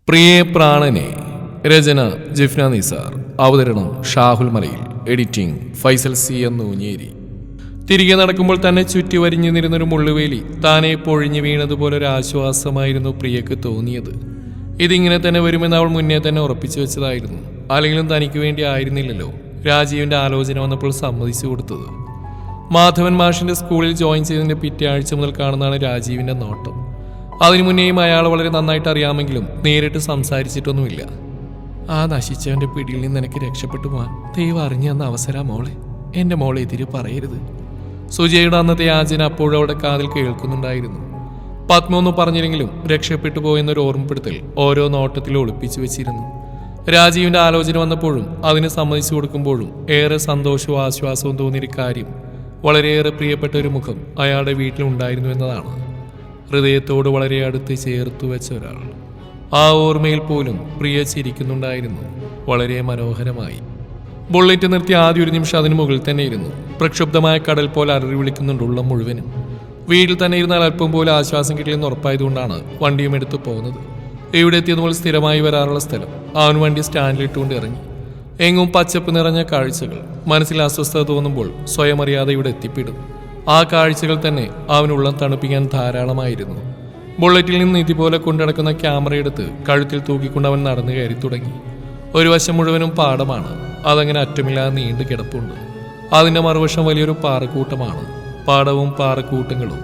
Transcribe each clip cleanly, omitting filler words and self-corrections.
പ്രിയേ പ്രാണനെ. രചന ജിഫ്ന നിസാർ. അവതരണം ഷാഹുൽ മലയിൽ. Editing Faisal C Ennunjeri. തിരികെ നടക്കുമ്പോൾ തന്നെ ചുറ്റി വരിഞ്ഞു നിന്നൊരു മുള്ളുവേലി താനെ പൊഴിഞ്ഞു വീണതുപോലൊരു ആശ്വാസമായിരുന്നു പ്രിയക്ക് തോന്നിയത്. ഇതിങ്ങനെ തന്നെ വരുമെന്ന് അവൾ മുന്നേ തന്നെ ഉറപ്പിച്ചു വെച്ചതായിരുന്നു. അല്ലെങ്കിലും തനിക്ക് വേണ്ടി ആയിരുന്നില്ലല്ലോ രാജീവിന്റെ ആലോചന വന്നപ്പോൾ സമ്മതിച്ചു കൊടുത്തത്. മാധവൻ മാഷിന്റെ സ്കൂളിൽ ജോയിൻ ചെയ്തതിന്റെ പിറ്റേ ആഴ്ച മുതൽ കാണുന്നതാണ് രാജീവിന്റെ നോട്ടം. അതിനു മുന്നേയും അയാൾ വളരെ നന്നായിട്ട് അറിയാമെങ്കിലും നേരിട്ട് സംസാരിച്ചിട്ടൊന്നുമില്ല. ആ നശിച്ചവന്റെ പിടിയിൽ നിന്ന് എനിക്ക് രക്ഷപ്പെട്ടു പോവാൻ ദൈവം അറിഞ്ഞു തന്ന അവസരം മോളെ. എന്റെ മോളെ എതിര് പറയരുത്. സുജയുടെ അന്നത്തെ യാചന അപ്പോഴും അവിടെ കാതിൽ കേൾക്കുന്നുണ്ടായിരുന്നു. പത്മൊന്നും പറഞ്ഞില്ലെങ്കിലും രക്ഷപ്പെട്ടു പോയെന്നൊരു ഓർമ്മപ്പെടുത്തൽ ഓരോ നോട്ടത്തിലും ഒളിപ്പിച്ചു വെച്ചിരുന്നു. രാജീവിന്റെ ആലോചന വന്നപ്പോഴും അതിന് സമ്മതിച്ചു കൊടുക്കുമ്പോഴും ഏറെ സന്തോഷവും ആശ്വാസവും തോന്നിയൊരു കാര്യം, വളരെയേറെ പ്രിയപ്പെട്ട ഒരു മുഖം അയാളുടെ വീട്ടിലുണ്ടായിരുന്നു എന്നതാണ്. ഹൃദയത്തോട് വളരെ അടുത്ത് ചേർത്തു വെച്ച ഒരാൾ. ആ ഓർമ്മയിൽ പോലും പ്രിയ ചിരിക്കുന്നുണ്ടായിരുന്നു, വളരെ മനോഹരമായി. ബുള്ളറ്റ് നിർത്തി ആദ്യ ഒരു നിമിഷം അതിന് മുകളിൽ തന്നെ ഇരുന്നു. പ്രക്ഷുബ്ധമായ കടൽ പോലെ അലറി വിളിക്കുന്നുണ്ട് ഉള്ളം മുഴുവനും. വീട്ടിൽ തന്നെ ഇരുന്നാൽ അല്പം പോലെ ആശ്വാസം കിട്ടിയെന്ന് ഉറപ്പായതുകൊണ്ടാണ് വണ്ടിയും എടുത്തു പോകുന്നത്. ഇവിടെ എത്തിയതുപോലെ സ്ഥിരമായി വരാറുള്ള സ്ഥലം. അവൻ വണ്ടി സ്റ്റാൻഡിലിട്ടുകൊണ്ട് ഇറങ്ങി. എങ്ങും പച്ചപ്പ് നിറഞ്ഞ കാഴ്ചകൾ. മനസ്സിൽ അസ്വസ്ഥത തോന്നുമ്പോൾ സ്വയം അറിയാതെ ഇവിടെ എത്തിപ്പെടും. ആ കാഴ്ചകൾ തന്നെ അവനുള്ളം തണുപ്പിക്കാൻ ധാരാളമായിരുന്നു. ബുള്ളറ്റിൽ നിന്ന് ഇതുപോലെ കൊണ്ടുനടക്കുന്ന ക്യാമറ എടുത്ത് കഴുത്തിൽ തൂക്കിക്കൊണ്ട് അവൻ നടന്നു കയറി തുടങ്ങി. ഒരു വശം മുഴുവനും പാടമാണ്. അതങ്ങനെ അറ്റമില്ലാതെ നീണ്ടു കിടപ്പുണ്ട്. അതിന്റെ മറുവശം വലിയൊരു പാറക്കൂട്ടമാണ്. പാടവും പാറക്കൂട്ടങ്ങളും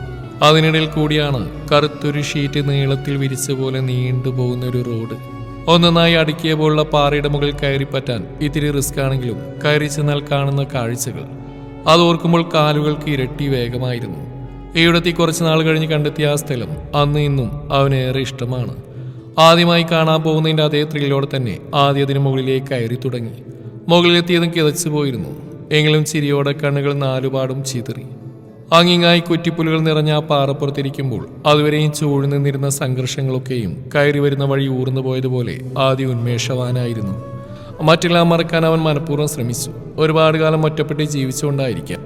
അതിനിടയിൽ കൂടിയാണ് കറുത്തൊരു ഷീറ്റ് നീളത്തിൽ വിരിച്ച പോലെ നീണ്ടുപോകുന്ന ഒരു റോഡ്. ഒന്നൊന്നായി അടുക്കിയ പോലുള്ള പാറയുടെ മുകളിൽ കയറി പറ്റാൻ ഇത്തിരി റിസ്ക് ആണെങ്കിലും കയറി ചെന്നാൽ കാണുന്ന കാഴ്ചകൾ അതോർക്കുമ്പോൾ കാലുകൾക്ക് ഇരട്ടി വേഗമായിരുന്നു. ഇവിടെത്തി കുറച്ച് നാൾ കഴിഞ്ഞ് കണ്ടെത്തിയ ആ സ്ഥലം അന്ന് ഇന്നും അവനേറെ ഇഷ്ടമാണ്. ആദ്യമായി കാണാൻ പോകുന്നതിൻ്റെ അതേ ത്രില്ലോടെ തന്നെ ആദ്യം അതിന് മുകളിലേക്ക് കയറി തുടങ്ങി. മുകളിലെത്തിയതും കിതച്ചു പോയിരുന്നു. എങ്കിലും ചിരിയോടെ കണ്ണുകൾ നാലുപാടും ചിതറി. അങ്ങിങ്ങായി കുറ്റിപ്പുലുകൾ നിറഞ്ഞ ആ പാറപ്പുറത്തിരിക്കുമ്പോൾ അതുവരെയും ചൂഴി നിന്നിരുന്ന സംഘർഷങ്ങളൊക്കെയും കയറി വരുന്ന വഴി ഊർന്നു പോയതുപോലെ ആദ്യം ഉന്മേഷവാനായിരുന്നു. മറ്റെല്ലാം മറക്കാൻ അവൻ മനഃപൂർവ്വം ശ്രമിച്ചു. ഒരുപാട് കാലം ഒറ്റപ്പെട്ട് ജീവിച്ചുകൊണ്ടായിരിക്കാം.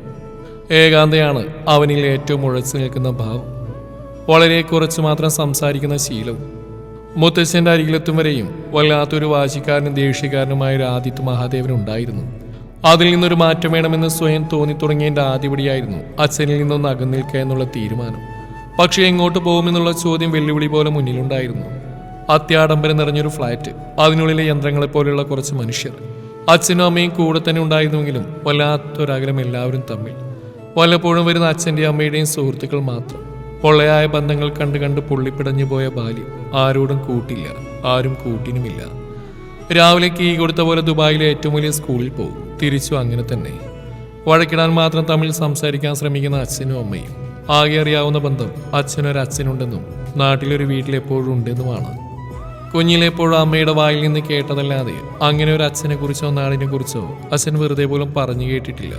ഏകാന്തയാണ് അവനിൽ ഏറ്റവും ഉഴച്ചു നിൽക്കുന്ന ഭാവം. വളരെ കുറച്ച് മാത്രം സംസാരിക്കുന്ന ശീലവും. മുത്തച്ഛൻ്റെ അരികിലെത്തും വരെയും വല്ലാത്തൊരു വാശിക്കാരനും ദേഷ്യക്കാരനുമായ ഒരു ആദിത്യ മഹാദേവനുണ്ടായിരുന്നു. അതിൽ നിന്നൊരു മാറ്റം വേണമെന്ന് സ്വയം തോന്നി തുടങ്ങിയതിൻ്റെ ആദ്യപടിയായിരുന്നു അച്ഛനിൽ നിന്നൊന്ന് അകന്നിൽക്കുക എന്നുള്ള തീരുമാനം. പക്ഷേ എങ്ങോട്ട് പോകുമെന്നുള്ള ചോദ്യം വെല്ലുവിളി പോലെ മുന്നിലുണ്ടായിരുന്നു. അത്യാഡംബരം നിറഞ്ഞൊരു ഫ്ലാറ്റ്, അതിനുള്ളിലെ യന്ത്രങ്ങളെപ്പോലെയുള്ള കുറച്ച് മനുഷ്യർ. അച്ഛനും അമ്മയും കൂടെ തന്നെ ഉണ്ടായിരുന്നുവെങ്കിലും വല്ലാത്തൊരകലം എല്ലാവരും തമ്മിൽ. വല്ലപ്പോഴും വരുന്ന അച്ഛൻ്റെയും അമ്മയുടെയും സുഹൃത്തുക്കൾ മാത്രം. പൊള്ളയായ ബന്ധങ്ങൾ കണ്ട് കണ്ട് പൊള്ളിപ്പിടഞ്ഞു പോയ ബാല്യം. ആരോടും കൂട്ടില്ല, ആരും കൂട്ടിനുമില്ല. രാവിലെ കീ കൊടുത്ത പോലെ ദുബായിലെ ഏറ്റവും വലിയ സ്കൂളിൽ പോകും. തിരിച്ചു അങ്ങനെ തന്നെ. വഴക്കിടാൻ മാത്രം തമ്മിൽ സംസാരിക്കാൻ ശ്രമിക്കുന്ന അച്ഛനും അമ്മയും. ആകെ അറിയാവുന്ന ബന്ധം അച്ഛനൊരച്ഛനുണ്ടെന്നും നാട്ടിലൊരു വീട്ടിലെപ്പോഴും ഉണ്ടെന്നുമാണ്. കുഞ്ഞിലെപ്പോഴും അമ്മയുടെ വായിൽ നിന്ന് കേട്ടതല്ലാതെ അങ്ങനെ ഒരു അച്ഛനെ കുറിച്ചോ നാടിനെ കുറിച്ചോ അച്ഛൻ വെറുതെ പോലും പറഞ്ഞു കേട്ടിട്ടില്ല.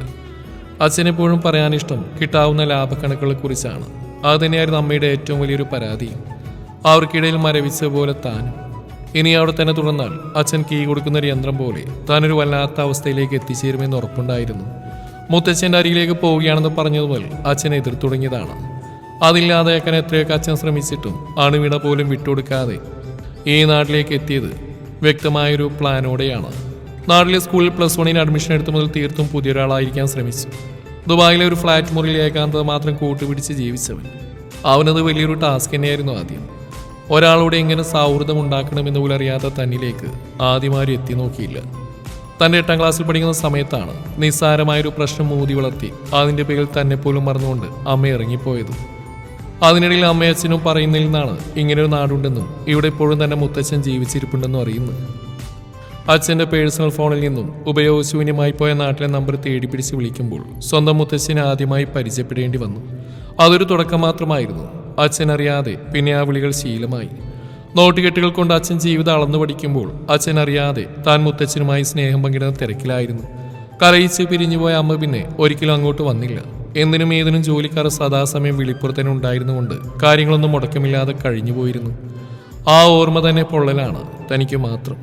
അച്ഛനെപ്പോഴും പറയാനിഷ്ടം കിട്ടാവുന്ന ലാഭക്കണക്കുകളെ കുറിച്ചാണ്. അത് തന്നെയായിരുന്നു അമ്മയുടെ ഏറ്റവും വലിയൊരു പരാതിയും. അവർക്കിടയിൽ മരവിച്ച പോലെ താനും. ഇനി അവിടെ തന്നെ തുടർന്നാൽ അച്ഛൻ കീ കൊടുക്കുന്ന ഒരു യന്ത്രം പോലെ താനൊരു വല്ലാത്ത അവസ്ഥയിലേക്ക് എത്തിച്ചേരുമെന്ന് ഉറപ്പുണ്ടായിരുന്നു. മുത്തച്ഛൻ്റെ അരികിലേക്ക് പോവുകയാണെന്ന് പറഞ്ഞതുപോലെ അച്ഛൻ എതിർത്തു തുടങ്ങിയതാണ്. അതില്ലാതെയാക്കാൻ എത്രയൊക്കെ അച്ഛൻ ശ്രമിച്ചിട്ടും അണുവിട പോലും വിട്ടുകൊടുക്കാതെ ഈ നാട്ടിലേക്ക് എത്തിയത് വ്യക്തമായൊരു പ്ലാനോടെയാണ്. നാട്ടിലെ സ്കൂളിൽ +1 അഡ്മിഷൻ എടുത്തു മുതൽ തീർത്തും പുതിയൊരാളായിരിക്കാൻ ശ്രമിച്ചു. ദുബായിലെ ഒരു ഫ്ലാറ്റ് മുറിയിൽ ഏകാന്തത മാത്രം കൂട്ടുപിടിച്ച് ജീവിച്ചവൻ. അവനത് വലിയൊരു ടാസ്ക് തന്നെയായിരുന്നു. ആദ്യം ഒരാളോട് എങ്ങനെ സൗഹൃദം ഉണ്ടാക്കണമെന്ന് പോലും അറിയാത്ത തന്നിലേക്ക് ആദ്യമാരും എത്തി നോക്കിയില്ല. തൻ്റെ 8ാം ക്ലാസ്സിൽ പഠിക്കുന്ന സമയത്താണ് നിസ്സാരമായൊരു പ്രശ്നം മൂതി വളർത്തി അതിൻ്റെ പേരിൽ തന്നെ പോലും മറന്നുകൊണ്ട് അമ്മ ഇറങ്ങിപ്പോയത്. അതിനിടയിൽ അമ്മയച്ഛനും പറയുന്നതിൽ നിന്നാണ് ഇങ്ങനൊരു നാടുണ്ടെന്നും ഇവിടെ ഇപ്പോഴും തന്നെ മുത്തച്ഛൻ ജീവിച്ചിരിപ്പുണ്ടെന്നും അറിയുന്നത്. അച്ഛൻ്റെ പേഴ്സണൽ ഫോണിൽ നിന്നും ഉപയോഗശൂന്യമായി പോയ നാട്ടിലെ നമ്പർ തേടി പിടിച്ച് വിളിക്കുമ്പോൾ സ്വന്തം മുത്തച്ഛനെ ആദ്യമായി പരിചയപ്പെടേണ്ടി വന്നു. അതൊരു തുടക്കം മാത്രമായിരുന്നു. അച്ഛനറിയാതെ പിന്നെ ആ വിളികൾ ശീലമായി. നോട്ടുകെട്ടുകൾ കൊണ്ട് അച്ഛൻ ജീവിതം അളന്നു പഠിക്കുമ്പോൾ അച്ഛനറിയാതെ താൻ മുത്തച്ഛനുമായി സ്നേഹം പങ്കിടുന്ന തിരക്കിലായിരുന്നു. കരയിച്ച് പിരിഞ്ഞുപോയ അമ്മ പിന്നെ ഒരിക്കലും അങ്ങോട്ട് വന്നില്ല. എന്തിനും ഏതിനും ജോലിക്കാർ സദാസമയം വിളിപ്പുറത്തന്നെ ഉണ്ടായിരുന്നുകൊണ്ട് കാര്യങ്ങളൊന്നും മുടക്കമില്ലാതെ കഴിഞ്ഞു പോയിരുന്നു. ആ ഓർമ്മ തന്നെ പൊള്ളലാണ് തനിക്ക് മാത്രം.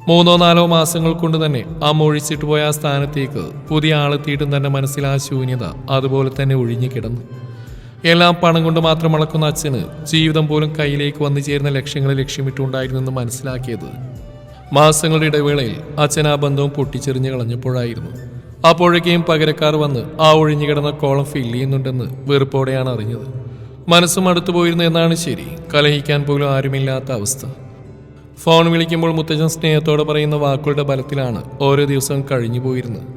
3-4 മാസങ്ങൾ കൊണ്ട് തന്നെ അമ്മ ഒഴിച്ചിട്ട് പോയ ആ സ്ഥാനത്തേക്ക് പുതിയ ആളെത്തിയിട്ടും തന്റെ മനസ്സിൽ ആ ശൂന്യത അതുപോലെ തന്നെ ഒഴിഞ്ഞു കിടന്നു. എല്ലാം പണം കൊണ്ട് മാത്രം അളക്കുന്ന അച്ഛന് ജീവിതം പോലും കയ്യിലേക്ക് വന്നു ചേരുന്ന ലക്ഷ്യങ്ങളെ ലക്ഷ്യമിട്ടുണ്ടായിരുന്നെന്ന് മനസ്സിലാക്കിയത് മാസങ്ങളുടെ ഇടവേളയിൽ അച്ഛൻ ആ ബന്ധവും പൊട്ടിച്ചെറിഞ്ഞ് കളഞ്ഞപ്പോഴായിരുന്നു. അപ്പോഴേക്കും പകരക്കാർ വന്ന് ആ ഒഴിഞ്ഞു കിടന്ന കോളം ഫില്ല് ചെയ്യുന്നുണ്ടെന്ന് വെറുപ്പോടെയാണ് അറിഞ്ഞത്. മനസ്സും അടുത്തു പോയിരുന്നു എന്നാണ് ശരി, കലഹിക്കാൻ പോലും ആരുമില്ലാത്ത അവസ്ഥ. ഫോൺ വിളിക്കുമ്പോൾ മുത്തച്ഛൻ സ്നേഹത്തോടെ പറയുന്ന വാക്കുകളുടെ ബലത്തിലാണ് ഓരോ ദിവസവും കഴിഞ്ഞു പോയിരുന്നത്.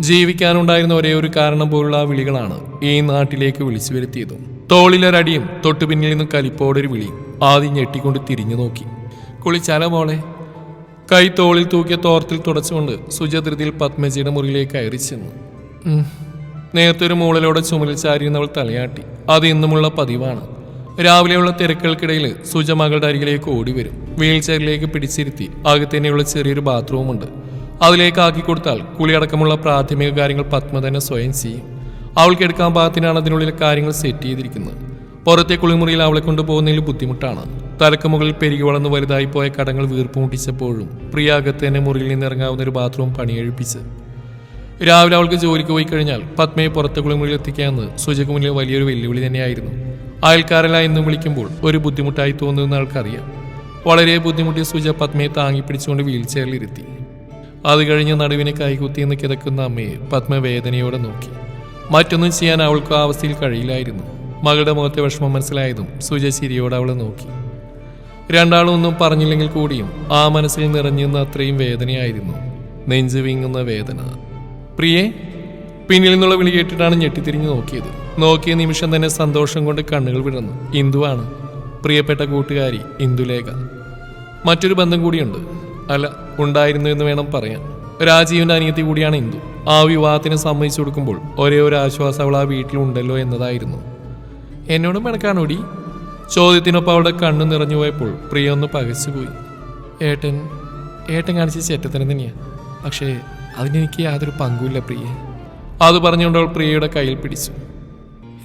ജീവിക്കാനുണ്ടായിരുന്ന ഒരേ ഒരു കാരണം പോലുള്ള ആ വിളികളാണ് ഈ നാട്ടിലേക്ക് വിളിച്ചു വരുത്തിയതും. തോളിലൊരടിയും തൊട്ടു പിന്നിൽ നിന്നും കലിപ്പോടൊരു വിളിയും. ആദ്യം ഞെട്ടിക്കൊണ്ട് തിരിഞ്ഞു നോക്കി. കുളിച്ചാലോ മോളെ? കൈ തോളിൽ തൂക്കിയ തോർത്തിൽ തുടച്ചുകൊണ്ട് സുജ ധൃതിയിൽ പത്മജിയുടെ മുറിയിലേക്ക് കയറി ചെന്നു. നേരത്തെ ഒരു മൂളലോടെ ചുമലിൽ ചാരിയുന്നവൾ തലയാട്ടി. അത് ഇന്നുമുള്ള പതിവാണ്. രാവിലെയുള്ള തിരക്കുകൾക്കിടയിൽ സുജ മകളുടെ അരികിലേക്ക് ഓടി വരും. വീൽ ചെയറിലേക്ക് പിടിച്ചിരുത്തി അകത്തന്നെയുള്ള ചെറിയൊരു ബാത്റൂമുണ്ട്. അതിലേക്ക് ആക്കി കൊടുത്താൽ കുളിയടക്കമുള്ള പ്രാഥമിക കാര്യങ്ങൾ പത്മ തന്നെ സ്വയം ചെയ്യും. അവൾക്ക് എടുക്കാൻ പാകത്തിനാണ് അതിനുള്ളിലെ കാര്യങ്ങൾ സെറ്റ് ചെയ്തിരിക്കുന്നത്. പുറത്തെ കുളിമുറിയിൽ അവളെ കൊണ്ടുപോകുന്നതിൽ ബുദ്ധിമുട്ടാണ്. തലക്ക് മുകളിൽ പെരുകി വളർന്ന് വലുതായി പോയ കടങ്ങൾ വീർപ്പുമുട്ടിച്ചപ്പോഴും പ്രിയ അകത്ത് തന്നെ മുറിയിൽ നിന്ന് ഇറങ്ങാവുന്ന ഒരു ബാത്റൂം പണിയെഴുപ്പിച്ച് രാവിലെ അവൾക്ക് ജോലിക്ക് പോയി കഴിഞ്ഞാൽ പത്മയെ പുറത്തെ കുളിമുറിയിൽ എത്തിക്കാമെന്ന് സുജയ്ക്ക് മുന്നിൽ വലിയൊരു വെല്ലുവിളി തന്നെയായിരുന്നു. അയൽക്കാരെല്ലാം എന്നും വിളിക്കുമ്പോൾ ഒരു ബുദ്ധിമുട്ടായി തോന്നുന്ന ആൾക്കറിയാം. വളരെ ബുദ്ധിമുട്ടിയ സുജ പത്മയെ താങ്ങി പിടിച്ചുകൊണ്ട് വീൽ ചെയറിലിരുത്തി. അത് കഴിഞ്ഞ് നടുവിനെ കൈകുത്തിയെന്ന് കിതക്കുന്ന അമ്മയെ പത്മ വേദനയോടെ നോക്കി. മറ്റൊന്നും ചെയ്യാൻ അവൾക്ക് ആ അവസ്ഥയിൽ കഴിയില്ലായിരുന്നു. മകളുടെ മുഖത്തെ വിഷമം മനസ്സിലായതും സുജ ചിരിയോടെ അവളെ നോക്കി. രണ്ടാളും ഒന്നും പറഞ്ഞില്ലെങ്കിൽ കൂടിയും ആ മനസ്സിൽ നിറഞ്ഞിരുന്ന അത്രയും വേദനയായിരുന്നു. നെഞ്ചു വീങ്ങുന്ന വേദന. പ്രിയേ, പിന്നിൽ നിന്നുള്ള വിളി കേട്ടിട്ടാണ് ഞെട്ടിത്തിരിഞ്ഞ് നോക്കിയത്. നോക്കിയ നിമിഷം തന്നെ സന്തോഷം കൊണ്ട് കണ്ണുകൾ വിടർന്നു. ഇന്ദുവാണ്, പ്രിയപ്പെട്ട കൂട്ടുകാരി ഇന്ദുലേഖ. മറ്റൊരു ബന്ധം കൂടിയുണ്ട്, അല്ല ഉണ്ടായിരുന്നു എന്ന് വേണം പറയാൻ. രാജീവിന്റെ അനിയത്തി കൂടിയാണ് ഇന്ദു. ആ വിവാഹത്തിന് സമ്മതിച്ചു കൊടുക്കുമ്പോൾ ഒരേ ഒരു ആശ്വാസം അവൾ ആ വീട്ടിലുണ്ടല്ലോ എന്നതായിരുന്നു. എന്നോടും പിണക്കാണോടി? ചോദ്യത്തിനൊപ്പം അവളുടെ കണ്ണു നിറഞ്ഞു പോയപ്പോൾ പ്രിയ ഒന്ന് പകച്ചുപോയി. ഏട്ടൻ കാണിച്ച ചേട്ടത്തരം തന്നെയാ, പക്ഷേ അതിനെനിക്ക് യാതൊരു പങ്കുമില്ല പ്രിയെ. അത് പറഞ്ഞുകൊണ്ട് അവൾ പ്രിയയുടെ കയ്യിൽ പിടിച്ചു.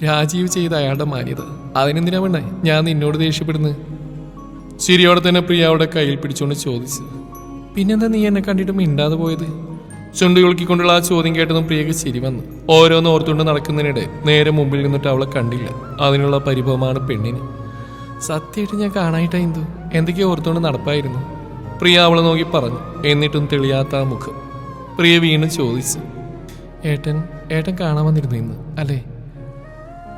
രാജീവ് ചെയ്ത അയാളുടെ മാന്യത, അതിനെന്തിനാ വേണ്ടേ ഞാൻ നിന്നോട് ദേഷ്യപ്പെടുന്നത്? ചിരിയോടെ തന്നെ പ്രിയ അവളുടെ കയ്യിൽ പിടിച്ചുകൊണ്ട് ചോദിച്ചു. പിന്നെന്താ നീ എന്നെ കണ്ടിട്ട് മിണ്ടാതെ പോയത്? ചുണ്ടുകുളുക്കിക്കൊണ്ടുള്ള ആ ചോദ്യം കേട്ടതും പ്രിയക്ക് ചിരി വന്നു. ഓരോന്ന് ഓർത്തുകൊണ്ട് നടക്കുന്നതിനിടെ നേരെ മുമ്പിൽ നിന്നിട്ട് അവളെ കണ്ടില്ല. അതിനുള്ള പരിഭവമാണ് പെണ്ണിന്. സത്യമായിട്ട് ഞാൻ കാണായിട്ടാ ഇന്ദു, എന്തൊക്കെയോ ഓർത്തുകൊണ്ട് നടപ്പായിരുന്നു. പ്രിയ അവളെ നോക്കി പറഞ്ഞു. എന്നിട്ടും തെളിയാത്ത ആ മുഖം. പ്രിയ വീണ്ടും ചോദിച്ചു. ഏട്ടൻ കാണാൻ വന്നിരുന്നു ഇന്ന് അല്ലേ?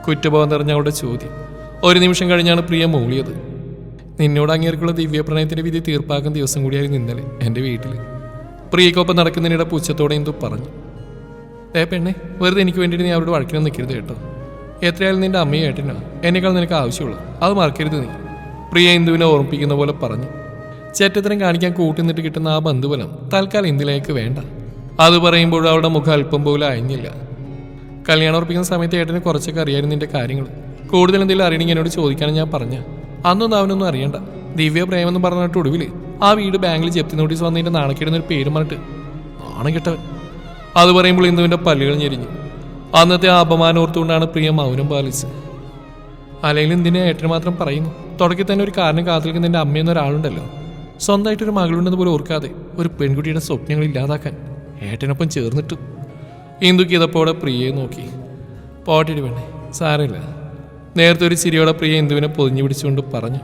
കുറ്റബോധം നിറഞ്ഞ അവളുടെ ചോദ്യം. ഒരു നിമിഷം കഴിഞ്ഞാണ് പ്രിയ മൂളിയത്. നിന്നോട് അങ്ങേർക്കുള്ള ദിവ്യപ്രണയത്തിന്റെ വിധി തീർപ്പാക്കുന്ന ദിവസം കൂടിയായിരുന്നു ഇന്നലെ എൻ്റെ വീട്ടിൽ. പ്രിയക്കൊപ്പം നടക്കുന്നതിനിടെ പുച്ഛത്തോടെ ഇന്ദു പറഞ്ഞു. പെണ്ണെ, വെറുതെ എനിക്ക് വേണ്ടിയിട്ട് നീ അവരോട് വഴക്കിനൊന്നും നിൽക്കരുത് കേട്ടോ. എത്രയായാലും നിന്റെ അമ്മയും ഏട്ടനോ എന്നെക്കാൾ നിനക്ക് ആവശ്യമുള്ളൂ, അത് മറക്കരുത് നീ. പ്രിയ ഇന്ദുവിനെ ഓർമ്മിപ്പിക്കുന്ന പോലെ പറഞ്ഞു. ചേട്ടത്തരം കാണിക്കാൻ കൂട്ടുന്നിട്ട് കിട്ടുന്ന ആ ബന്ധുബലം തൽക്കാലം ഇന്ദിലേക്ക് വേണ്ട. അത് പറയുമ്പോൾ അവളുടെ മുഖം അല്പം പോലും അയഞ്ഞില്ല. കല്യാണം ഉറപ്പിക്കുന്ന സമയത്ത് ഏട്ടന് കുറച്ചൊക്കെ അറിയായിരുന്നു നിന്റെ കാര്യങ്ങൾ. കൂടുതൽ എന്തെങ്കിലും അറിയണമെങ്കിൽ എന്നോട് ചോദിക്കാനും ഞാൻ പറഞ്ഞ. അന്നൊന്നും അവനൊന്നും അറിയണ്ട. ദിവ്യ പ്രേമെന്ന് പറഞ്ഞിട്ട് ഒടുവിൽ ആ വീട് ബാങ്കിൽ ജപ്തി നോട്ടീസ് വന്നതിന്റെ നാണക്കേടുന്നൊരു പേര് പറഞ്ഞിട്ട് നാണം കെട്ടവൻ. അത് പറയുമ്പോൾ ഇന്ദുവിന്റെ പല്ലുകൾ ഞെരിഞ്ഞു. അന്നത്തെ ആ അപമാനം ഓർത്തുകൊണ്ടാണ് പ്രിയ മൗനം പാലിച്ചത്. അല്ലെങ്കിൽ എന്തിനാ ഏട്ടന് മാത്രം പറയുന്നു? തുടക്കത്തിൽ തന്നെ ഒരു കാരണം കാത്തിരിക്കുന്ന നിന്റെ അമ്മയെന്നൊരാളുണ്ടല്ലോ. സ്വന്തമായിട്ടൊരു മകളുണ്ടെന്ന് പോലും ഓർക്കാതെ ഒരു പെൺകുട്ടിയുടെ സ്വപ്നങ്ങൾ ഇല്ലാതാക്കാൻ ഏട്ടനൊപ്പം ചേർന്നിട്ട്. ഇന്ദുക്ക് ഇതപ്പോടെ പ്രിയയെ നോക്കി. പോട്ടിടി പെണ്ണെ, സാരമില്ല. നേരത്തെ ഒരു ചിരിയോടെ പ്രിയ ഇന്ദുവിനെ പൊതിഞ്ഞു പിടിച്ചുകൊണ്ട് പറഞ്ഞു.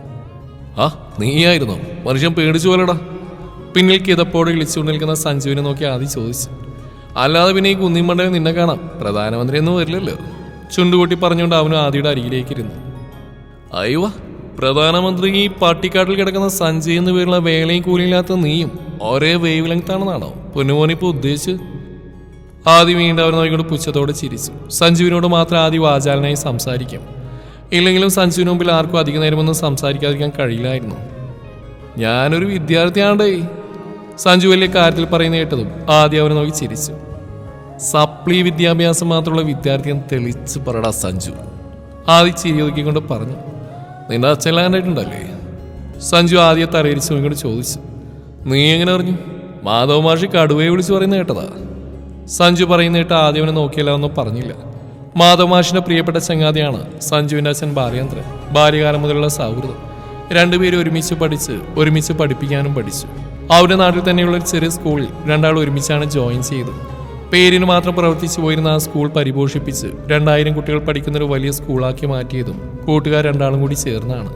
ആ നീയായിരുന്നോ? മനുഷ്യൻ പേടിച്ചു പോലടാ. പിന്നിൽ കിതപ്പോടെ വിളിച്ചുകൊണ്ട് നിൽക്കുന്ന സഞ്ജുവിനെ നോക്കി ആദ്യം ചോദിച്ചു. അല്ലാതെ പിന്നെ ഈ കുന്നിമണ്ഡലം നിന്നെ കാണാം, പ്രധാനമന്ത്രിയൊന്നും വരില്ലല്ലോ. ചുണ്ടുകൂട്ടി പറഞ്ഞുകൊണ്ട് അവനും ആദിയുടെ അരികിലേക്ക് ഇരുന്നു. അയ്യോ, പ്രധാനമന്ത്രി ഈ പട്ടിക്കാട്ടിൽ കിടക്കുന്ന സഞ്ജയ് എന്ന് പേരുള്ള വേലയും കൂലിയില്ലാത്ത നീയും ഒരേ വേവ് ലെങ്ത് ആണെന്നാണോ പൊന്നുമോനിപ്പോ ഉദ്ദേശിച്ച്? ആദ്യം വീണ്ടും അവർ നോക്കിക്കൊണ്ട് പുച്ഛത്തോടെ ചിരിച്ചു. സഞ്ജുവിനോട് മാത്രം ആദ്യം വാചാലനായി സംസാരിക്കും. ഇല്ലെങ്കിലും സഞ്ജുവിന് മുമ്പിൽ ആർക്കും അധിക നേരമൊന്നും സംസാരിക്കാതിരിക്കാൻ കഴിയില്ലായിരുന്നു. ഞാനൊരു വിദ്യാർത്ഥിയാണ്ടേ, സഞ്ജു വലിയ കാര്യത്തിൽ പറയുന്ന കേട്ടതും ആദ്യം അവനെ നോക്കി ചിരിച്ചു. സപ്ലി വിദ്യാഭ്യാസം മാത്രമുള്ള വിദ്യാർത്ഥിയെന്ന് തെളിച്ച് പറടാ സഞ്ജു. ആദ്യം ചിരി ഒതുക്കിക്കൊണ്ട് പറഞ്ഞു. നിന്റെ അച്ഛനാണ്ടായിട്ടുണ്ടല്ലേ? സഞ്ജു ആദ്യം തലയിരിച്ചു നോക്കിക്കൊണ്ട് ചോദിച്ചു. നീ എങ്ങനെ അറിഞ്ഞു? മാധവ മാഷി കടുവയെ വിളിച്ചു പറയുന്ന കേട്ടതാ. സഞ്ജു പറയുന്ന കേട്ട് ആദ്യം അവനെ നോക്കിയല്ല ഒന്നും പറഞ്ഞില്ല. മാധവ മാഷിന്റെ പ്രിയപ്പെട്ട ചങ്ങാതിയാണ് സഞ്ജുവിന്റെ അച്ഛൻ ബാലചന്ദ്രൻ. ബാല്യകാലം മുതലുള്ള സൗഹൃദം. രണ്ടുപേരും ഒരുമിച്ച് പഠിച്ച് ഒരുമിച്ച് പഠിപ്പിക്കാനും പഠിച്ചു. അവരുടെ നാട്ടിൽ തന്നെയുള്ള ഒരു ചെറിയ സ്കൂളിൽ രണ്ടാളും ഒരുമിച്ചാണ് ജോയിൻ ചെയ്തത്. പേരിന് മാത്രം പ്രവർത്തിച്ചു പോയിരുന്ന ആ സ്കൂൾ പരിപോഷിപ്പിച്ച് 2000 കുട്ടികൾ പഠിക്കുന്നൊരു വലിയ സ്കൂളാക്കി മാറ്റിയതും കൂട്ടുകാർ രണ്ടാളും കൂടി ചേർന്നാണ്.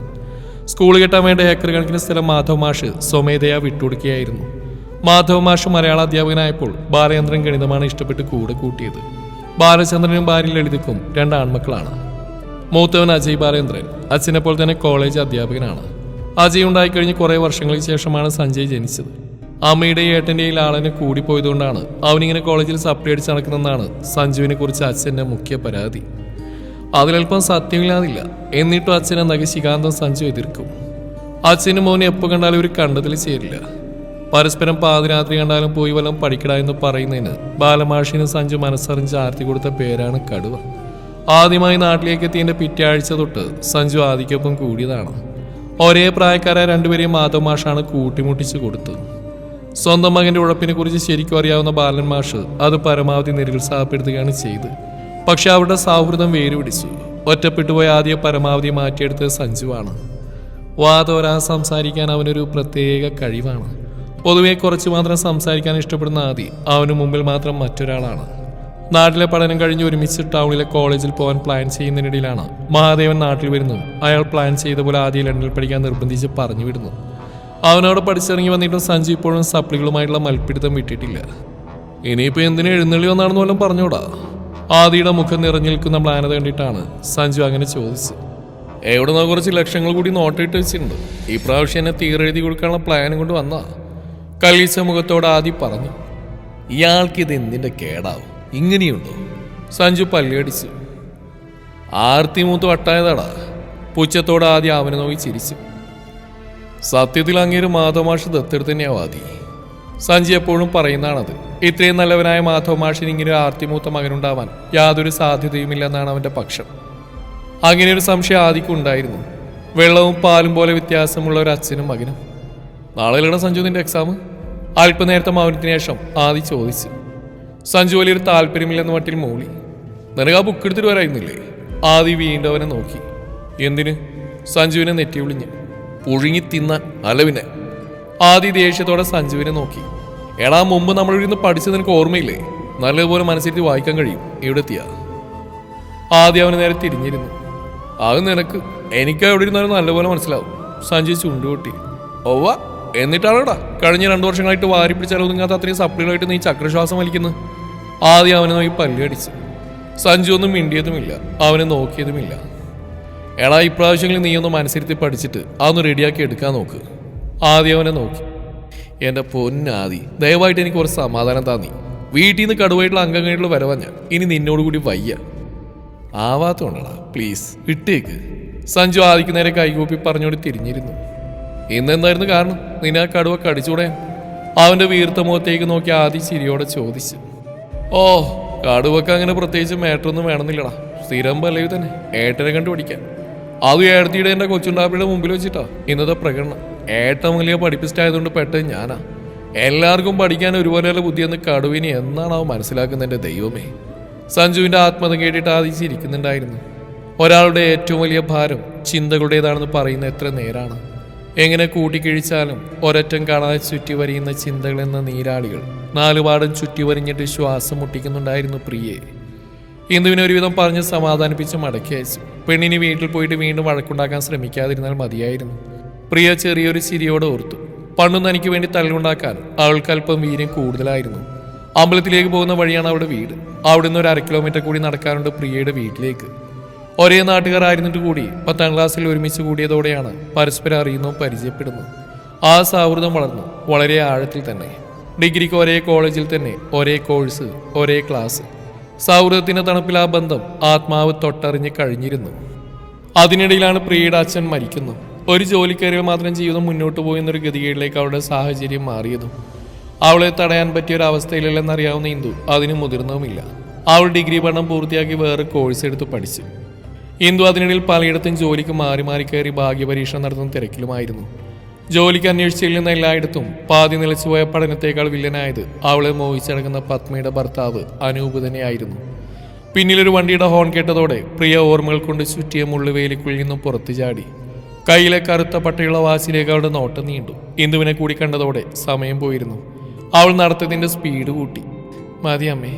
സ്കൂൾ കെട്ടാൻ വേണ്ട ഏക്കർ കണക്കിന് സ്ഥലം മാധവ് മാഷ് സ്വമേധയാ വിട്ടുകൊടുക്കുകയായിരുന്നു. മാധവ് മാഷ് മലയാള അധ്യാപകനായപ്പോൾ ബാലചന്ദ്രൻ ഗണിതമാണ് ഇഷ്ടപ്പെട്ട് കൂടെ കൂട്ടിയത്. ബാലചന്ദ്രനും ഭാര്യ ലളിതയ്ക്കും 2 ആൺമക്കളാണ്. മൂത്തവൻ അജയ് ബാലേന്ദ്രൻ അച്ഛനെപ്പോൾ തന്നെ കോളേജ് അധ്യാപകനാണ്. അജയ് ഉണ്ടായിക്കഴിഞ്ഞ് കുറേ വർഷങ്ങൾക്ക് ശേഷമാണ് സഞ്ജയ് ജനിച്ചത്. അമ്മയുടെയും ഏട്ടൻ്റെയും ആളനെ കൂടിപ്പോയതുകൊണ്ടാണ് അവനിങ്ങനെ കോളേജിൽ സപ്ലൈ അടിച്ച് നടക്കുന്നതെന്നാണ് സഞ്ജുവിനെ കുറിച്ച് അച്ഛൻ്റെ മുഖ്യ പരാതി. അതിലൽപ്പം സത്യമില്ലാതില്ല. എന്നിട്ടും അച്ഛനെ നഖശികാന്തം സഞ്ജു എതിർക്കും. അച്ഛനും മോനെ എപ്പോൾ കണ്ടാലും ഒരു കണ്ടതിൽ ചേരില്ല. പരസ്പരം പാതിരാത്രി കണ്ടാലും പോയി വല്ലതും പഠിക്കട എന്ന് പറയുന്നതിന് ബാലമാഷിന് സഞ്ജു മനസ്സറിഞ്ഞ് ആർത്തി കൊടുത്ത പേരാണ് കടുവ. ആദ്യമായി നാട്ടിലേക്ക് എത്തിയതിൻ്റെ പിറ്റേ ആഴ്ച തൊട്ട് സഞ്ജു ആദിക്കൊപ്പം കൂടിയതാണ്. ഒരേ പ്രായക്കാരായ 2 പേരെയും മാധവ് മാഷാണ് കൂട്ടിമുട്ടിച്ച് കൊടുത്തത്. സ്വന്തം മകന്റെ ഉഴപ്പിനെ കുറിച്ച് ശരിക്കും അറിയാവുന്ന ബാലൻ മാഷ് അത് പരമാവധി നിരുത്സാഹപ്പെടുത്തുകയാണ് ചെയ്ത്. പക്ഷെ അവരുടെ സൗഹൃദം വേരുപിടിച്ചു. ഒറ്റപ്പെട്ടുപോയ ആദ്യം പരമാവധി മാറ്റിയെടുത്തത് സഞ്ജുവാണ്. വാതോരാ സംസാരിക്കാൻ അവനൊരു പ്രത്യേക കഴിവാണ്. പൊതുവെ കുറച്ച് മാത്രം സംസാരിക്കാൻ ഇഷ്ടപ്പെടുന്ന ആദി അവന് മുമ്പിൽ മാത്രം മറ്റൊരാളാണ്. നാട്ടിലെ പഠനം കഴിഞ്ഞ് ഒരുമിച്ച് ടൗണിലെ കോളേജിൽ പോകാൻ പ്ലാൻ ചെയ്യുന്നതിനിടയിലാണ് മഹാദേവൻ നാട്ടിൽ വരുന്നു. അയാൾ പ്ലാൻ ചെയ്ത പോലെ ആദ്യം ലണ്ടനിൽ പഠിക്കാൻ നിർബന്ധിച്ച് പറഞ്ഞു വിടുന്നു. അവനോട് പഠിച്ചിറങ്ങി വന്നിട്ടും സഞ്ജു ഇപ്പോഴും സപ്ലികളുമായിട്ടുള്ള മൽപ്പിടുത്തം വിട്ടിട്ടില്ല. ഇനിയിപ്പോൾ എന്തിനു എഴുന്നള്ളി വന്നാണെന്ന് പോലും പറഞ്ഞൂടാ. ആദിയുടെ മുഖം നിറഞ്ഞു നിൽക്കുന്ന മ്ലാനത കണ്ടിട്ടാണ് സഞ്ജു അങ്ങനെ ചോദിച്ചത്. എവിടുന്നോ കുറച്ച് ലക്ഷങ്ങൾ കൂടി നോട്ടിട്ട് വെച്ചിട്ടുണ്ട്. ഈ പ്രാവശ്യം എന്നെ തീരെഴുതി കൊടുക്കാനുള്ള പ്ലാനും കൊണ്ട് വന്നാ. കലീച്ച മുഖത്തോട് ആദി പറഞ്ഞു. ഇയാൾക്കിത് എന്തിൻ്റെ കേടാവും? ഇങ്ങനെയുണ്ടോ? സഞ്ജു പല്ലിയടിച്ചു. ആർത്തി മൂത്ത് വട്ടായതാടാ. പുച്ഛത്തോട് ആദ്യം അവനെ നോക്കി ചിരിച്ചു. സത്യത്തിൽ അങ്ങേര് മാധവ് മാഷ് ദത്തെടുത്ത് തന്നെയാവും ആദി. സഞ്ജു എപ്പോഴും പറയുന്നതാണത്. ഇത്രയും നല്ലവനായ മാധവ് മാഷിന് ഇങ്ങനെ ഒരു ആർത്തിമൂത്ത മകനുണ്ടാവാൻ യാതൊരു സാധ്യതയുമില്ലെന്നാണ് അവൻ്റെ പക്ഷം. അങ്ങനെ ഒരു സംശയം ആദിക്കും ഉണ്ടായിരുന്നു. വെള്ളവും പാലും പോലെ വ്യത്യാസമുള്ള ഒരു അച്ഛനും മകനും. നാളെയിലാണ് സഞ്ജു നിന്റെ എക്സാം? അല്പനേരത്തെ മൗനത്തിന് ശേഷം ആദി ചോദിച്ചു. സഞ്ജു വലിയൊരു താല്പര്യമില്ലെന്ന് മട്ടിൽ മൂളി. നിനക്ക് ആ ബുക്ക് എടുത്തിട്ട് വരായിരുന്നില്ലേ? ആദി വീണ്ടും അവനെ നോക്കി. എന്തിന്? സഞ്ജുവിനെ നെറ്റി വിളിഞ്ഞ്. പുഴുങ്ങി തിന്നാൻ അലവിനെ. ആദി ദേഷ്യത്തോടെ സഞ്ജുവിനെ നോക്കി. എടാ, മുമ്പ് നമ്മളിവിടെ നിന്ന് പഠിച്ചത് നിനക്ക് ഓർമ്മയില്ലേ? നല്ലതുപോലെ മനസ്സിരുത്തി വായിക്കാൻ കഴിയും. ഇവിടെ എത്തിയ ആദ്യം അവന് നേരെ തിരിഞ്ഞിരുന്നു. അത് നിനക്ക്, എനിക്ക് എവിടെ ഇരുന്നാലും നല്ലപോലെ മനസ്സിലാവും. സഞ്ജു ചുണ്ടുകൊട്ടി. ഓവ, എന്നിട്ടാണോടാ കഴിഞ്ഞ 2 വർഷങ്ങളായിട്ട് വാരി പിടിച്ചാൽ ഒതുങ്ങാത്ത അത്രയും സപ്ലികളായിട്ട് നീ ചക്രശ്വാസം വലിക്കുന്നു. ആദ്യം അവനെ നോക്കി പല്ലടിച്ചു. സഞ്ജു ഒന്നും മിണ്ടിയതുമില്ല, അവനെ നോക്കിയതുമില്ല. എടാ, ഇപ്രാവശ്യങ്ങളിൽ നീ ഒന്ന് മനസ്സിരുത്തി പഠിച്ചിട്ട് അതൊന്ന് റെഡിയാക്കി എടുക്കാൻ നോക്ക്. ആദ്യം അവനെ നോക്കി. എൻ്റെ പൊന്നാദി, ദയവായിട്ട് എനിക്ക് കുറച്ച് സമാധാനം താന്നി. വീട്ടിൽ നിന്ന് കടുവായിട്ടുള്ള അംഗങ്ങളായിട്ടുള്ള വരവാ ഞാൻ. ഇനി നിന്നോട് കൂടി വയ്യ. ആവാത്തോണ്ടടാ, പ്ലീസ് വിട്ടേക്ക്. സഞ്ജു ആദിക്ക് നേരെ കൈകൂപ്പി പറഞ്ഞോട് തിരിഞ്ഞിരുന്നു. ഇന്നെന്തായിരുന്നു കാരണം? നിന്നെ ആ കടുവ കടിച്ചൂടെ? അവൻ്റെ വീർത്ത മുഖത്തേക്ക് നോക്കി ആദി ചിരിയോടെ ചോദിച്ചു. ഓ, കടുവക്ക് അങ്ങനെ പ്രത്യേകിച്ച് മേട്ടറൊന്നും വേണമെന്നില്ലടാ. സ്ഥിരം പല്ലവി തന്നെ, ഏട്ടനെ കണ്ടു പഠിക്കാൻ. അത് ഏടത്തിയുടെ എൻ്റെ കൊച്ചുണ്ടാപ്പിയുടെ മുമ്പിൽ വെച്ചിട്ടാ ഇന്നത്തെ പ്രകടനം. ഏട്ടൻ വലിയ പഠിപ്പിസ്റ്റായതുകൊണ്ട് പെട്ടത് ഞാനാ. എല്ലാവർക്കും പഠിക്കാൻ ഒരുപോലെയുള്ള ബുദ്ധിയെന്ന് കടുവിനെ എന്നാണോ മനസ്സിലാക്കുന്നതിൻ്റെ ദൈവമേ. സഞ്ജുവിൻ്റെ ആത്മത കേട്ടിട്ട് ആദിച്ചിരിക്കുന്നുണ്ടായിരുന്നു. ഒരാളുടെ ഏറ്റവും വലിയ ഭാരം ചിന്തകളുടേതാണെന്ന് പറയുന്ന എത്ര നേരാണ്. എങ്ങനെ കൂട്ടിക്കിഴിച്ചാലും ഒരറ്റം കാണാതെ ചുറ്റി വരിയുന്ന ചിന്തകൾ എന്ന നീരാളികൾ 4 പാടും ചുറ്റി വരിഞ്ഞിട്ട് ശ്വാസം മുട്ടിക്കുന്നുണ്ടായിരുന്നു പ്രിയെ. ഇന്ദുവിനെ ഒരുവിധം പറഞ്ഞ് സമാധാനിപ്പിച്ച് മടക്കി അയച്ചു. പെണ്ണിന് വീട്ടിൽ പോയിട്ട് വീണ്ടും വഴക്കുണ്ടാക്കാൻ ശ്രമിക്കാതിരുന്നാൽ മതിയായിരുന്നു. പ്രിയ ചെറിയൊരു ചിരിയോടെ ഓർത്തു. പണ്ടും തനിക്ക് വേണ്ടി തല്ലുണ്ടാക്കാൻ അവൾക്ക് അല്പം വീര്യം കൂടുതലായിരുന്നു. അമ്പലത്തിലേക്ക് പോകുന്ന വഴിയാണ് അവിടെ വീട്. അവിടുന്ന് ഒരു 1/2 കിലോമീറ്റർ കൂടി നടക്കാറുണ്ട് പ്രിയയുടെ വീട്ടിലേക്ക്. ഒരേ നാട്ടുകാരായിരുന്നിട്ട് കൂടി 10ാം ക്ലാസ്സിൽ ഒരുമിച്ച് കൂടിയതോടെയാണ് പരസ്പരം അറിയുന്നു, പരിചയപ്പെടുന്നു. ആ സൗഹൃദം വളർന്നു, വളരെ ആഴത്തിൽ തന്നെ. ഡിഗ്രിക്ക് ഒരേ കോളേജിൽ തന്നെ, ഒരേ കോഴ്സ്, ഒരേ ക്ലാസ്. സൗഹൃദത്തിന്റെ തണുപ്പിൽ ആ ബന്ധം ആത്മാവ് തൊട്ടറിഞ്ഞ് കഴിഞ്ഞിരുന്നു. അതിനിടയിലാണ് പ്രിയയുടെ അച്ഛൻ മരിക്കുന്നു. ഒരു ജോലിക്കാരികൾ മാത്രം ജീവിതം മുന്നോട്ട് പോയെന്നൊരു ഗതികേടിലേക്ക് അവളുടെ സാഹചര്യം മാറിയതും. അവളെ തടയാൻ പറ്റിയ ഒരു അവസ്ഥയിലല്ലെന്നറിയാവുന്ന ഇന്ദു അതിന് മുതിർന്നതുമില്ല. അവൾ ഡിഗ്രി പഠനം പൂർത്തിയാക്കി വേറെ കോഴ്സ് എടുത്ത് പഠിച്ചു. ഇന്ദു അതിനിടയിൽ പലയിടത്തും ജോലിക്ക് മാറി മാറി കയറി ഭാഗ്യപരീക്ഷ നടത്തുന്ന തിരക്കിലുമായിരുന്നു. ജോലിക്ക് അന്വേഷിച്ചില്ലെന്ന എല്ലായിടത്തും പാതി നിലച്ചുപോയ പഠനത്തേക്കാൾ വില്ലനായത് അവളെ മോഹിച്ചടങ്ങുന്ന പത്മയുടെ ഭർത്താവ് അനൂപ് തന്നെയായിരുന്നു. പിന്നിലൊരു വണ്ടിയുടെ ഹോൺ കേട്ടതോടെ പ്രിയ ഓർമ്മകൾ കൊണ്ട് ചുറ്റിയ മുള്ളുവേലിക്കുള്ളിൽ നിന്നും പുറത്തു ചാടി. കയ്യിലെ കറുത്ത പട്ടയുള്ള വാച്ചിലേക്ക് അവളുടെ നോട്ടം നീണ്ടു. ഇന്ദുവിനെ കൂടി കണ്ടതോടെ സമയം പോയിരുന്നു. അവൾ നടത്തതിന്റെ സ്പീഡ് കൂട്ടി. മതി അമ്മേ,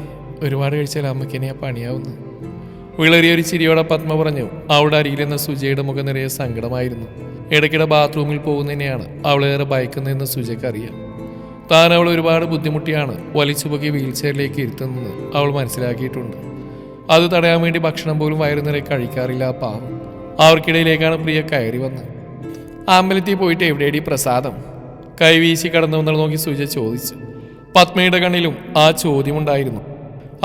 ഒരുപാട് കഴിച്ചാൽ അമ്മയ്ക്ക് എന്നെ പണിയാവുന്നു. വിളറിയൊരു ചിരിയോടെ പത്മ പറഞ്ഞു. അവളുടെ അരികിലെന്ന സുജയുടെ മുഖം നിറയെ സങ്കടമായിരുന്നു. ഇടയ്ക്കിടെ ബാത്റൂമിൽ പോകുന്നതിനെയാണ് അവളേറെ ഭയക്കുന്നതെന്ന് സുജയ്ക്കറിയാം. താൻ അവൾ ഒരുപാട് ബുദ്ധിമുട്ടിയാണ് വലിച്ചുപൊക്കി വീൽ ചെയറിലേക്ക് ഇരുത്തുന്നത് അവൾ മനസ്സിലാക്കിയിട്ടുണ്ട്. അത് തടയാൻ വേണ്ടി ഭക്ഷണം പോലും വയറു നിറയെ കഴിക്കാറില്ല ആ പാവം. അവർക്കിടയിലേക്കാണ് പ്രിയ കയറി വന്നത്. അമ്പലത്തിൽ പോയിട്ട് എവിടെയടി പ്രസാദം? കൈവീശി കടന്നു വന്നാൽ നോക്കി സുജ ചോദിച്ചു. പത്മയുടെ കണ്ണിലും ആ ചോദ്യമുണ്ടായിരുന്നു.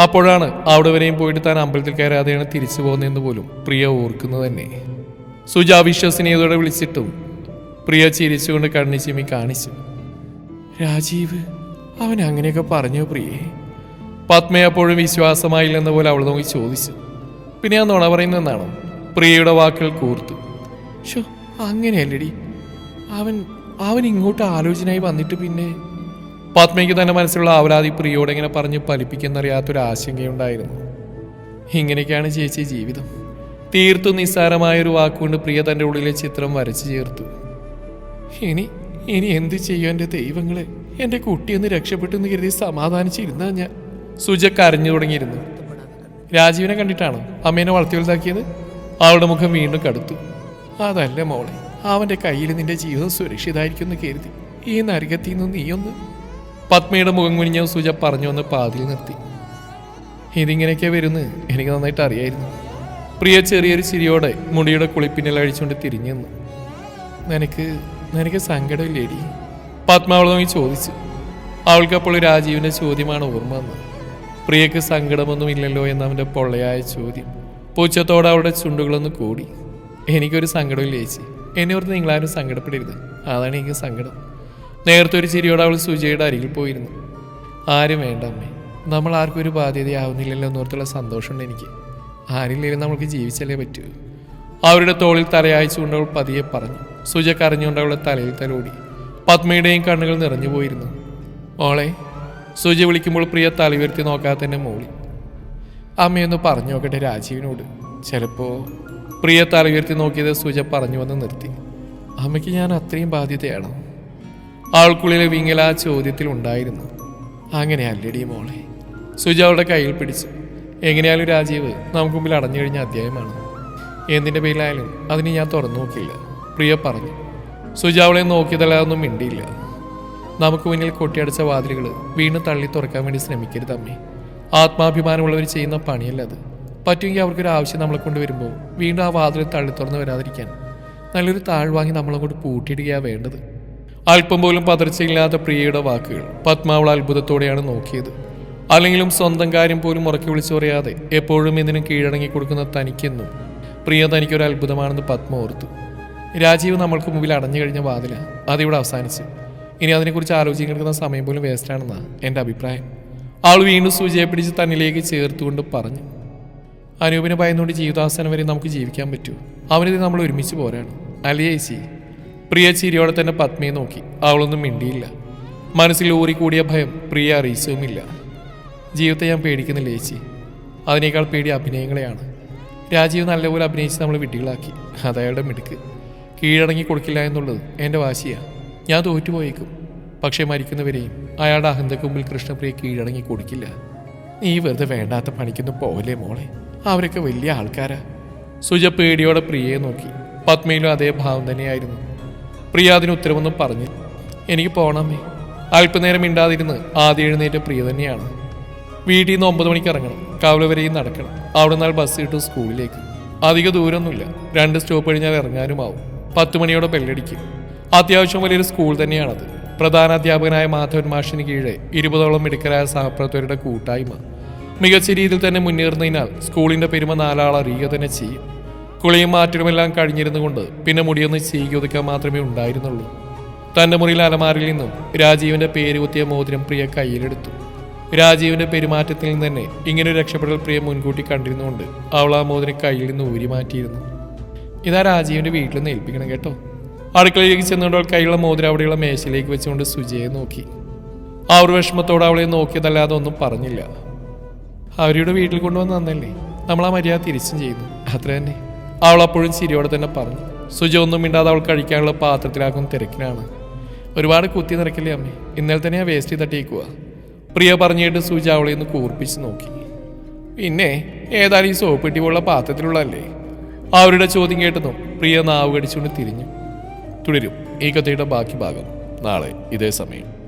അപ്പോഴാണ് അവിടെ വരെയും പോയിട്ട് താൻ അമ്പലത്തിൽ കയറാതെയാണ് തിരിച്ചു പോകുന്നതെന്ന് പോലും പ്രിയ ഓർക്കുന്നത് തന്നെ. സുജ അവിശ്വസനീയതയോടെ വിളിച്ചിട്ടും പ്രിയ ചിരിച്ചുകൊണ്ട് കണ്ണി ചിമ്മി കാണിച്ചു. രാജീവ് അവൻ അങ്ങനെയൊക്കെ പറഞ്ഞോ പ്രിയേ? പത്മ അപ്പോഴും വിശ്വാസമായില്ലെന്ന പോലെ അവൾ നോക്കി ചോദിച്ചു. പിന്നെ ഞാൻ നുണ പറയുന്നതെന്നാണോ? പ്രിയയുടെ വാക്കുകൾ കൂർത്തു. ഷോ, അങ്ങനെയല്ലടി, അവൻ ഇങ്ങോട്ട് ആലോചനയായി വന്നിട്ട് പിന്നെ. പത്മയ്ക്ക് തന്നെ മനസ്സിലുള്ള ആവലാതി പ്രിയോട് എങ്ങനെ പറഞ്ഞ് ഫലിപ്പിക്കുന്നറിയാത്തൊരു ആശങ്കയുണ്ടായിരുന്നു. ഇങ്ങനെയൊക്കെയാണ് ചേച്ചി ജീവിതം. തീർത്തും നിസ്സാരമായൊരു വാക്കുകൊണ്ട് പ്രിയ തൻ്റെ ഉള്ളിലെ ചിത്രം വരച്ചു ചേർത്തു. ഇനി എന്ത് ചെയ്യും എൻ്റെ ദൈവങ്ങളെ? എൻ്റെ കുട്ടിയൊന്ന് രക്ഷപ്പെട്ടെന്ന് കരുതി സമാധാനിച്ചിരുന്നാ ഞാൻ. സുജ കരഞ്ഞു തുടങ്ങിയിരുന്നു. രാജീവിനെ കണ്ടിട്ടാണോ അമ്മേനെ വളർത്തി വലുതാക്കിയത്? അവളുടെ മുഖം വീണ്ടും കടുത്തു. അതല്ല മോളെ, അവൻ്റെ കയ്യിൽ നിന്റെ ജീവിതം സുരക്ഷിതമായിരിക്കുമെന്ന് കരുതി ഈ നരകത്തിൽ നിന്ന് നീയൊന്ന്. പത്മയുടെ മുഖം കുനിഞ്ഞ സുജ പറഞ്ഞു വന്ന് പാതിയിൽ നിർത്തി. ഇതിങ്ങനെയൊക്കെ വരുന്ന് എനിക്ക് നന്നായിട്ട് അറിയായിരുന്നു. പ്രിയ ചെറിയൊരു ചിരിയോടെ മുടിയുടെ കുളിപ്പിന്നൽ അഴിച്ചുകൊണ്ട് തിരിഞ്ഞു നിന്നു. നിനക്ക് സങ്കടമില്ലേടി? പത്മ അവൾ നോക്കി ചോദിച്ചു. അവൾക്കപ്പോൾ രാജീവിന്റെ ചോദ്യമാണ് ഓർമ്മ വന്നത്. പ്രിയക്ക് സങ്കടമൊന്നുമില്ലല്ലോ എന്നവൻ്റെ പൊള്ളയായ ചോദ്യം. പൂച്ചത്തോടെ അവളുടെ ചുണ്ടുകളൊന്ന് കൂടി. എനിക്കൊരു സങ്കടമില്ല ചേച്ചി, എന്നെ ഓർത്ത് നിങ്ങളാരും സങ്കടപ്പെടരുത്, അതാണ് എനിക്ക് സങ്കടം. നേരത്തെ ഒരു ചിരിയോടെ അവൾ സുജയുടെ അരികിൽ പോയിരുന്നു. ആരും വേണ്ട അമ്മേ, നമ്മൾ ആർക്കും ഒരു ബാധ്യതയാവുന്നില്ലല്ലോ എന്നോർത്തുള്ള സന്തോഷമുണ്ട് എനിക്ക്. ആരില്ലെങ്കിലും നമ്മൾക്ക് ജീവിച്ചല്ലേ പറ്റൂ. അവരുടെ തോളിൽ തലയാഴ്ചകൊണ്ട് അവൾ പതിയെ പറഞ്ഞു. സുജ കരഞ്ഞുകൊണ്ട് അവളെ തലയിൽ തലോടി. പത്മയുടെയും കണ്ണുകൾ നിറഞ്ഞു പോയിരുന്നു. മോളെ, സുജ വിളിക്കുമ്പോൾ പ്രിയ തല ഉയർത്തി നോക്കാതെ തന്നെ മോളി. അമ്മയൊന്ന് പറഞ്ഞു നോക്കട്ടെ രാജീവിനോട്, ചിലപ്പോ. പ്രിയ തല ഉയർത്തി നോക്കിയത് സുജ പറഞ്ഞു വന്ന് നിർത്തി. അമ്മയ്ക്ക് ഞാൻ അത്രയും ബാധ്യതയാണോ? ആൾക്കുള്ളിലെ വിങ്ങൽ ആ ചോദ്യത്തിൽ ഉണ്ടായിരുന്നു. അങ്ങനെയല്ലടി മോളെ. സുജ അവളുടെ കയ്യിൽ പിടിച്ചു. എങ്ങനെയാലും രാജീവ് നമുക്ക് മുമ്പിൽ അടഞ്ഞു കഴിഞ്ഞ അധ്യായമാണ്. എന്തിൻ്റെ പേരിലായാലും അതിന് ഞാൻ തുറന്നു നോക്കില്ല, പ്രിയ പറഞ്ഞു. സുജ അവളെ നോക്കിയതല്ലാതൊന്നും മിണ്ടിയില്ല. നമുക്ക് മുന്നിൽ കൊട്ടിയടച്ച വാതിലുകൾ വീണ്ടും തള്ളി തുറക്കാൻ വേണ്ടി ശ്രമിക്കരുത് അമ്മേ. ആത്മാഭിമാനമുള്ളവർ ചെയ്യുന്ന പണിയല്ല അത്. പറ്റുമെങ്കിൽ അവർക്കൊരു ആവശ്യം നമ്മളെ കൊണ്ട് വരുമ്പോൾ വീണ്ടും ആ വാതിൽ തള്ളി തുറന്ന് വരാതിരിക്കാൻ നല്ലൊരു താഴ്വാങ്ങി നമ്മളങ്ങോട്ട് പൂട്ടിയിടുകയാണ് വേണ്ടത്. അല്പം പോലും പതർച്ചയില്ലാത്ത പ്രിയയുടെ വാക്കുകൾ പത്മ അവൾ അത്ഭുതത്തോടെയാണ് നോക്കിയത്. അല്ലെങ്കിലും സ്വന്തം കാര്യം പോലും ഉറക്കി വിളിച്ചു പറയാതെ എപ്പോഴും ഇതിനും കീഴടങ്ങി കൊടുക്കുന്ന തനിക്കെന്നും പ്രിയ തനിക്കൊരു അത്ഭുതമാണെന്ന് പത്മ ഓർത്തു. രാജീവ് നമ്മൾക്ക് മുമ്പിൽ അടഞ്ഞു കഴിഞ്ഞ വാതില, അതിവിടെ അവസാനിച്ചു. ഇനി അതിനെക്കുറിച്ച് ആലോചിക്കുന്ന സമയം പോലും വേസ്റ്റാണെന്നാണ് എൻ്റെ അഭിപ്രായം. അവൾ വീണ്ടും സൂചിയെ പിടിച്ച് തന്നിലേക്ക് ചേർത്തുകൊണ്ട് പറഞ്ഞു. അനൂപിനെ ഭയന്നുകൊണ്ട് ജീവിതാവസാനം വരെ നമുക്ക് ജീവിക്കാൻ പറ്റൂ. അവനിത് നമ്മൾ ഒരുമിച്ച് പോരാണ് അല്ലേ ചേച്ചി? പ്രിയ ചിരിയോടെ തന്നെ പത്മയെ നോക്കി. അവളൊന്നും മിണ്ടിയില്ല. മനസ്സിൽ ഊറിക്കൂടിയ ഭയം പ്രിയ അറിയിച്ചതുമില്ല. ജീവിതത്തെ ഞാൻ പേടിക്കുന്നില്ല ചേച്ചി, അതിനേക്കാൾ പേടി അഭിനയങ്ങളെയാണ്. രാജീവ് നല്ലപോലെ അഭിനയിച്ച് നമ്മൾ വിട്ടികളാക്കി, അതയാളുടെ മിടുക്ക്. കീഴടങ്ങി കൊടുക്കില്ല എന്നുള്ളത് എൻ്റെ വാശിയാണ്. ഞാൻ തോറ്റുപോയേക്കും, പക്ഷേ മരിക്കുന്നവരെയും അയാളുടെ അഹന്തയ്ക്ക് മുമ്പിൽ കൃഷ്ണപ്രിയ കീഴടങ്ങി കൊടുക്കില്ല. നീ വെറുതെ വേണ്ടാത്ത പണിക്കൊന്നും പോലെ മോളെ, അവരൊക്കെ വലിയ ആൾക്കാരാ. സുജ പേടിയോടെ പ്രിയയെ നോക്കി. പത്മയിലും അതേ ഭാവം തന്നെയായിരുന്നു. പ്രിയ അതിന് ഉത്തരവൊന്നും പറഞ്ഞു. എനിക്ക് പോകണമേ. അല്പനേരം മിണ്ടാതിരുന്ന് ആദ്യം എഴുന്നേറ്റ പ്രിയ തന്നെയാണ്. വീട്ടിൽ നിന്ന് 9 മണിക്ക് ഇറങ്ങണം, കാവല വരെയും നടക്കണം. അവിടെ നിന്നാൽ ബസ് കിട്ടും സ്കൂളിലേക്ക്. അധിക ദൂരമൊന്നുമില്ല, 2 സ്റ്റോപ്പ് കഴിഞ്ഞാൽ ഇറങ്ങാനുമാവും. 10 മണിയോടെ ബെല്ലടിക്കും. അത്യാവശ്യം വലിയൊരു സ്കൂൾ തന്നെയാണത്. പ്രധാന അധ്യാപകനായ മാധവൻ മാഷിന് കീഴെ 20ഓളം മിടുക്കരായ സഹപ്രവർത്തകരുടെ കൂട്ടായ്മ. മികച്ച രീതിയിൽ തന്നെ മുന്നേറുന്നതിനാൽ സ്കൂളിന്റെ പെരുമ 4 ആൾ അറിയുക തന്നെ ചെയ്യും. കുളിയും മാറ്റലുമെല്ലാം കഴിഞ്ഞിരുന്നുകൊണ്ട് പിന്നെ മുടിയൊന്ന് ചീകി ഒതുക്കാൻ മാത്രമേ ഉണ്ടായിരുന്നുള്ളൂ. തന്റെ മുറിയിൽ അലമാരിൽ നിന്നും രാജീവിന്റെ പേര് കുത്തിയ മോതിരം പ്രിയ കയ്യിലെടുത്തു. രാജീവിന്റെ പെരുമാറ്റത്തിൽ നിന്ന് തന്നെ ഇങ്ങനൊരു രക്ഷപ്പെടൽ പ്രിയ മുൻകൂട്ടി കണ്ടിരുന്നുകൊണ്ട് അവൾ ആ മോതിരം കയ്യിൽ നിന്ന് ഊരി മാറ്റിയിരുന്നു. ഇതാ രാജീവിന്റെ വീട്ടിൽ നിന്ന് ഏൽപ്പിക്കണം കേട്ടോ. അടുക്കളയിലേക്ക് ചെന്നുകൊണ്ട് അവൾ കൈയുള്ള മോതിരം അവിടെയുള്ള മേശയിലേക്ക് വെച്ചുകൊണ്ട് സുജയെ നോക്കി. ആ ഒരു വിഷമത്തോടെ അവളെ നോക്കിയതല്ലാതെ ഒന്നും പറഞ്ഞില്ല. അവരുടെ വീട്ടിൽ കൊണ്ടുവന്ന് തന്നല്ലേ, നമ്മൾ ആ മര്യാദ തിരിച്ചും ചെയ്യുന്നു, അത്ര തന്നെ. അവൾ അപ്പോഴും ചിരിയോടെ തന്നെ പറഞ്ഞു. സുജ ഒന്നും മിണ്ടാതെ അവൾ കഴിക്കാനുള്ള പാത്രത്തിലാക്കും തിരക്കിലാണ്. ഒരുപാട് കുത്തി നിറക്കില്ലേ അമ്മേ, ഇന്നലെ തന്നെ ആ വേസ്റ്റ് തട്ടിയേക്കുക. പ്രിയ പറഞ്ഞിട്ട് സൂചി അവളെ ഒന്ന് കൂർപ്പിച്ച് നോക്കി. പിന്നെ ഏതായാലും ഈ സോപ്പിട്ടി പോലുള്ള പാത്രത്തിലുള്ളതല്ലേ? അവരുടെ ചോദ്യം കേട്ടതും പ്രിയ നാവ് കടിച്ചുകൊണ്ട് തിരിഞ്ഞു. തുടരും ഈ കഥയുടെ ബാക്കി ഭാഗം നാളെ ഇതേ സമയം.